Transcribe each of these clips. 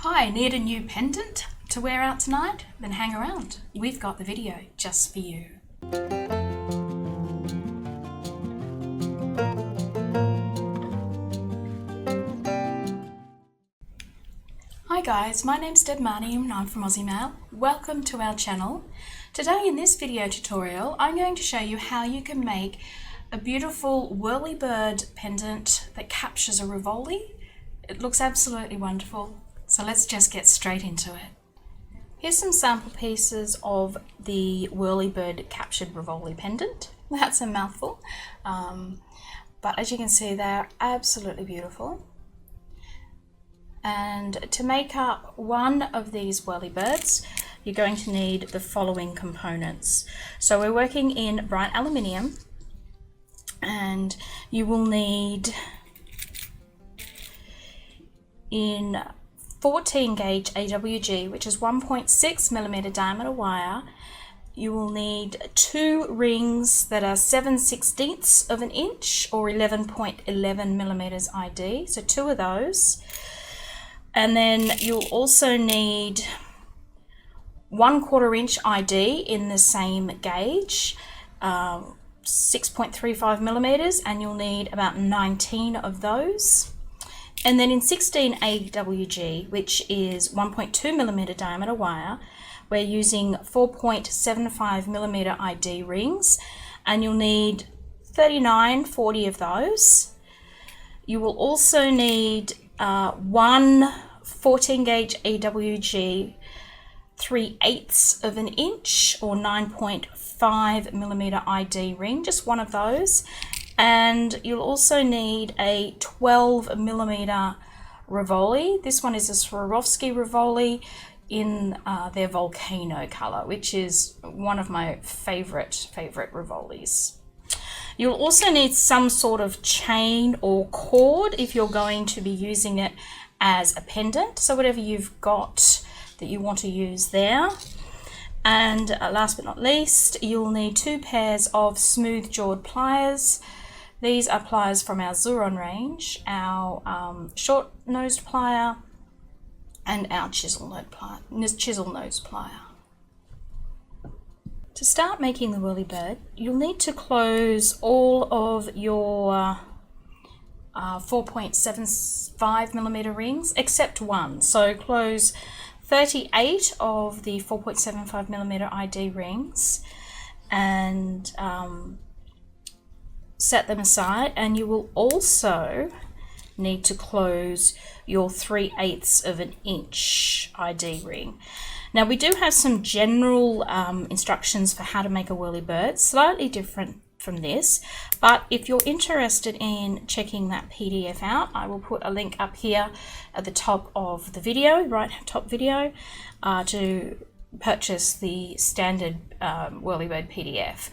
Hi, need a new pendant to wear out tonight? Then hang around. We've got the video just for you. Hi guys, my name's Deb Marnie and I'm from Aussie Maille. Welcome to our channel. Today in this video tutorial, I'm going to show you how you can make a beautiful whirly bird pendant that captures a Rivoli. It looks absolutely wonderful. So let's just get straight into it. Here's some sample pieces of the whirly bird captured Rivoli pendant. That's a mouthful, but as you can see, they're absolutely beautiful. And to make up one of these whirly birds, you're going to need the following components. So we're working in bright aluminium, and you will need in 14 gauge AWG, which is 1.6 millimeter diameter wire. You will need 2 rings that are 7/16 of an inch or 11.11 millimeters ID, so 2 of those. And then you'll also need 1/4 inch ID in the same gauge, 6.35 millimeters, and you'll need about 19 of those. And then in 16 AWG, which is 1.2 millimeter diameter wire, we're using 4.75 millimeter ID rings, and you'll need 40 of those. You will also need one 14 gauge AWG 3/8 of an inch or 9.5 millimeter ID ring, just one of those. And you'll also need a 12 millimeter Rivoli. This one is a Swarovski Rivoli in their volcano color, which is one of my favorite Rivolis. You'll also need some sort of chain or cord if you're going to be using it as a pendant. So whatever you've got that you want to use there. And last but not least, you'll need 2 pairs of smooth jawed pliers. These are pliers from our Xuron range, our short nosed plier and our chisel nose plier. To start making the whirly bird, you'll need to close all of your 4.75 millimeter rings except one. So close 38 of the 4.75 millimeter ID rings and set them aside, and you will also need to close your 3/8 of an inch ID ring. Now we do have some general instructions for how to make a whirly bird, slightly different from this, but if you're interested in checking that PDF out, I will put a link up here at the top of the video, right top video, to purchase the standard whirly bird PDF.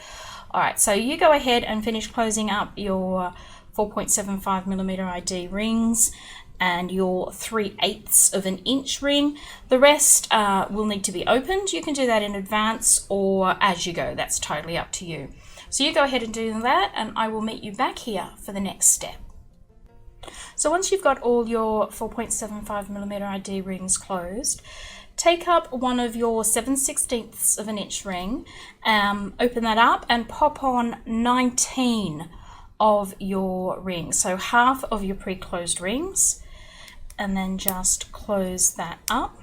Alright, so you go ahead and finish closing up your 4.75 millimeter ID rings and your 3/8 of an inch ring. The rest will need to be opened. You can do that in advance or as you go, that's totally up to you. So you go ahead and do that, and I will meet you back here for the next step. So once you've got all your 4.75 millimeter ID rings closed, take up one of your 7/16 of an inch ring, open that up and pop on 19 of your rings, so half of your pre-closed rings, and then just close that up.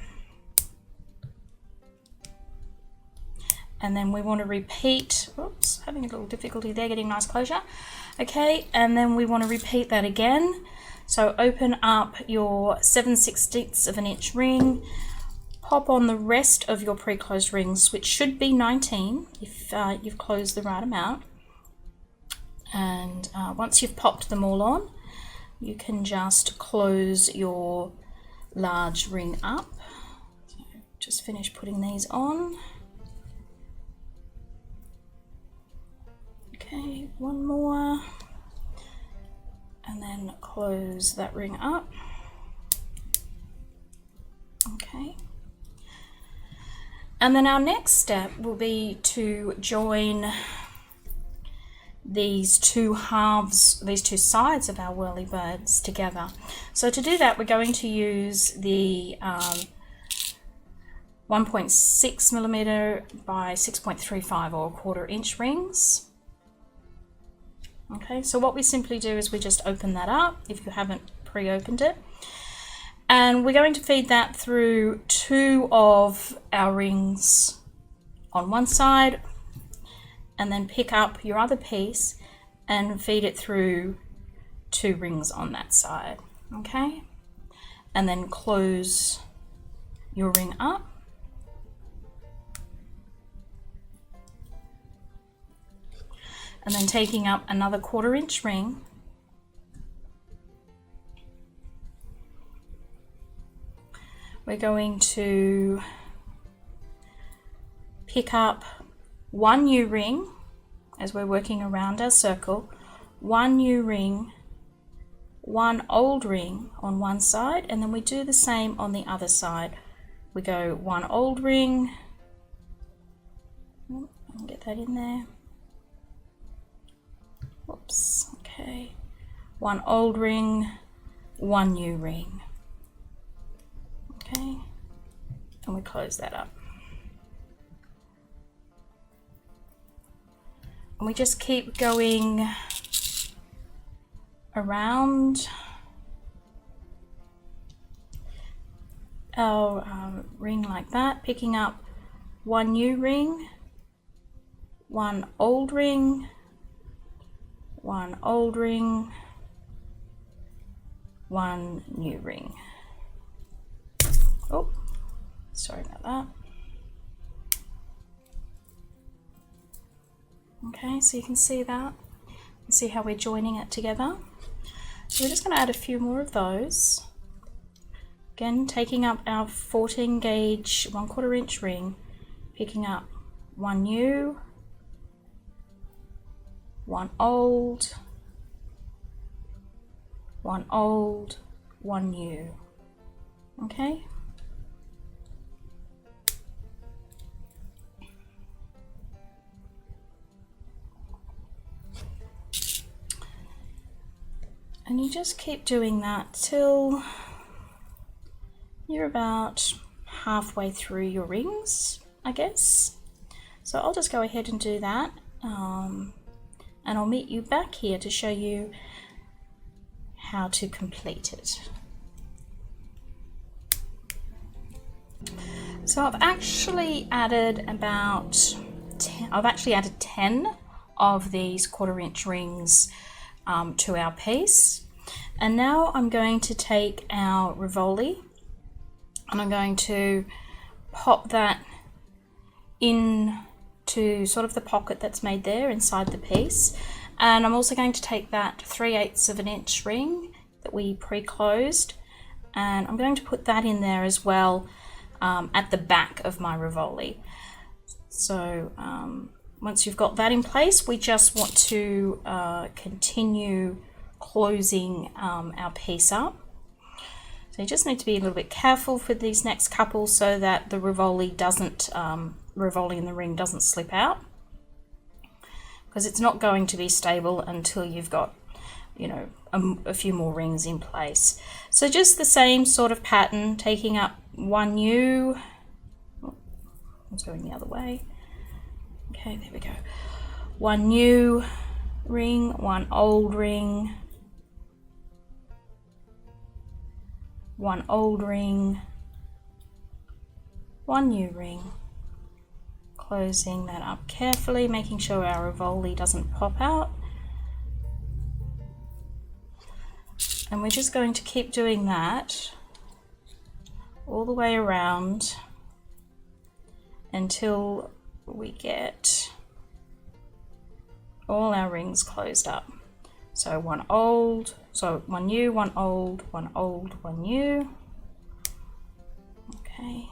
And then we want to repeat, oops, having a little difficulty there getting nice closure. Okay, and then we want to repeat that again. So open up your 7/16 of an inch ring, pop on the rest of your pre-closed rings, which should be 19 if you've closed the right amount. And once you've popped them all on, you can just close your large ring up. So just finish putting these on. Okay, one more. And then close that ring up. Okay. And then our next step will be to join these two halves, these two sides of our whirly birds together. So to do that, we're going to use the 1.6 millimeter by 6.35 or 1/4 inch rings. Okay, so what we simply do is we just open that up if you haven't pre-opened it, and we're going to feed that through 2 of our rings on one side, and then pick up your other piece and feed it through 2 rings on that side. Okay, and then close your ring up. And then taking up another 1/4 inch ring, we're going to pick up 1 new ring as we're working around our circle, 1 new ring, 1 old ring on one side, and then we do the same on the other side. We go 1 old ring, I'll get that in there. Whoops, okay. 1 old ring, 1 new ring. Okay, and we close that up. And we just keep going around our ring like that, picking up 1 new ring, 1 old ring, 1 old ring, 1 new ring. Oh, sorry about that. Okay, so you can see that. See how we're joining it together. So we're just going to add a few more of those. Again, taking up our 14 gauge 1/4 inch ring, picking up 1 new, 1 old, 1 old, 1 new. Okay. And you just keep doing that till you're about halfway through your rings, I guess. So I'll just go ahead and do that, and I'll meet you back here to show you how to complete it. So I've actually added about 10 of these 1/4 inch rings to our piece. And now I'm going to take our Rivoli and I'm going to pop that into sort of the pocket that's made there inside the piece. And I'm also going to take that 3/8 of an inch ring that we pre-closed, and I'm going to put that in there as well at the back of my Rivoli. So once you've got that in place, we just want to continue closing our piece up. So you just need to be a little bit careful for these next couple so that the Rivoli in the ring doesn't slip out, because it's not going to be stable until you've got, you know, a few more rings in place. So just the same sort of pattern, taking up 1 new, I'm going the other way. Okay, there we go. 1 new ring, 1 old ring, 1 old ring, 1 new ring. Closing that up carefully, making sure our Rivoli doesn't pop out. And we're just going to keep doing that all the way around until we get all our rings closed up. So 1 new, 1 old, 1 old, 1 new. Okay.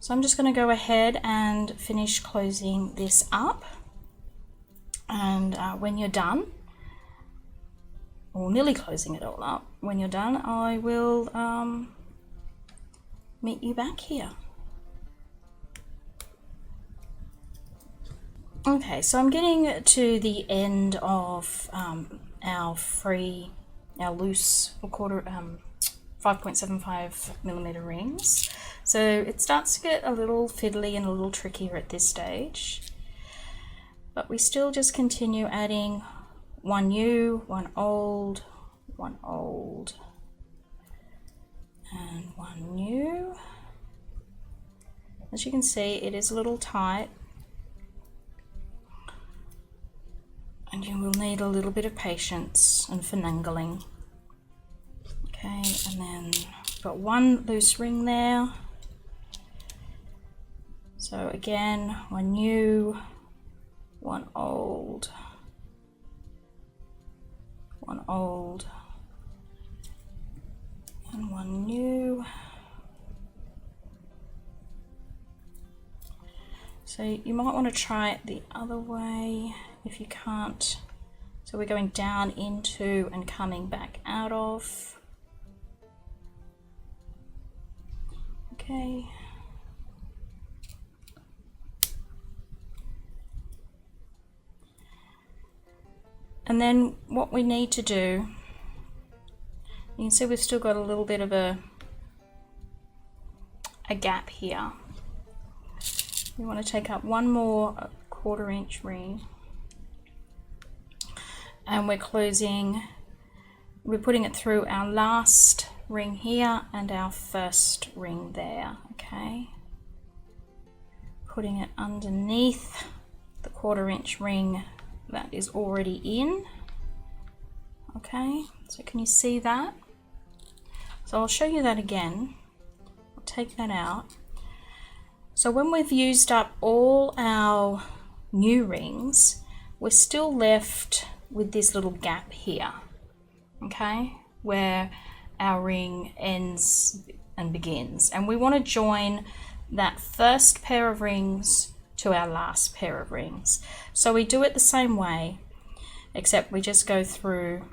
So I'm just going to go ahead and finish closing this up, and when you're done, or nearly closing it all up, when you're done, I will meet you back here. Okay, so I'm getting to the end of our loose 5.75 millimeter rings. So it starts to get a little fiddly and a little trickier at this stage, but we still just continue adding one new, one old, and one new. As you can see, it is a little tight, and you will need a little bit of patience and finagling. Okay, and then got one loose ring there. So again, one new, one old, and one new. So you might want to try it the other way if you can't. So we're going down into and coming back out of. Okay. And then what we need to do, you can see we've still got a little bit of a gap here. We want to take up one more 1/4 inch ring, and we're putting it through our last ring here and our first ring there. Okay, putting it underneath the 1/4 inch ring that is already in. Okay, so can you see that? So I'll show you that again. I'll take that out. So when we've used up all our new rings, we're still left with this little gap here, okay, where our ring ends and begins. And we want to join that first pair of rings to our last pair of rings. So we do it the same way, except we just go through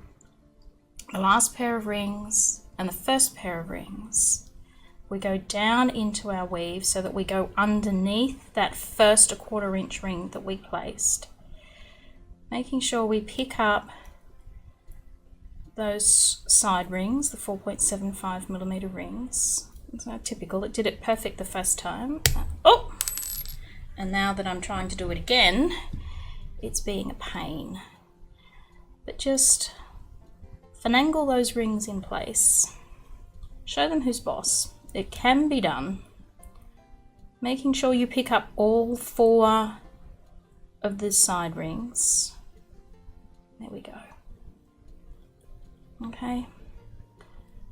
the last pair of rings and the first pair of rings. We go down into our weave so that we go underneath that first 1/4 inch ring that we placed, making sure we pick up those side rings, the 4.75 millimeter rings. It's not typical, it did it perfect the first time. Oh! And now that I'm trying to do it again, it's being a pain. But just finagle those rings in place. Show them who's boss. It can be done. Making sure you pick up all 4 of the side rings. There we go. Okay.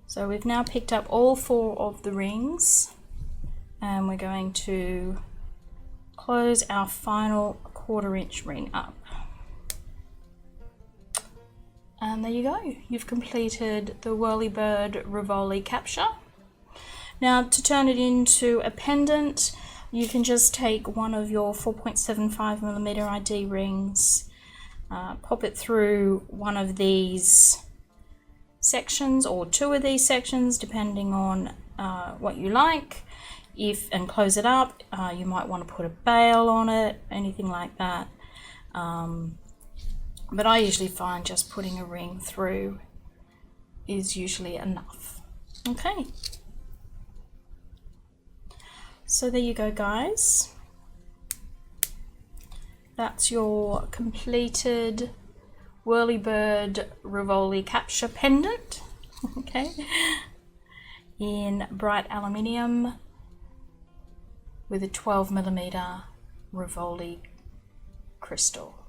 So we've now picked up all 4 of the rings, and we're going to close our final 1/4 inch ring up. And there you go. You've completed the Whirlybird Rivoli capture. Now to turn it into a pendant, you can just take one of your 4.75 millimeter ID rings, pop it through one of these sections or 2 of these sections, depending on what you like. And close it up. You might want to put a bail on it, anything like that. But I usually find just putting a ring through is usually enough. Okay. So there you go, guys. That's your completed Whirlybird Rivoli capture pendant. Okay. In bright aluminium with a 12 millimeter Rivoli crystal.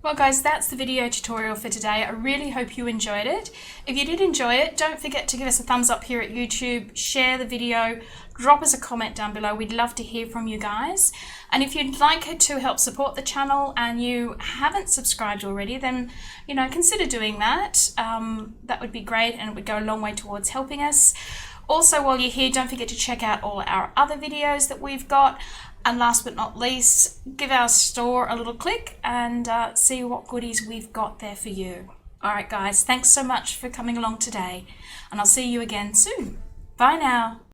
Well guys, that's the video tutorial for today. I really hope you enjoyed it. If you did enjoy it, don't forget to give us a thumbs up here at YouTube, share the video, drop us a comment down below. We'd love to hear from you guys. And if you'd like to help support the channel and you haven't subscribed already, then consider doing that. That would be great, and it would go a long way towards helping us. Also, while you're here, don't forget to check out all our other videos that we've got. And last but not least, give our store a little click and see what goodies we've got there for you. All right, guys, thanks so much for coming along today, and I'll see you again soon. Bye now.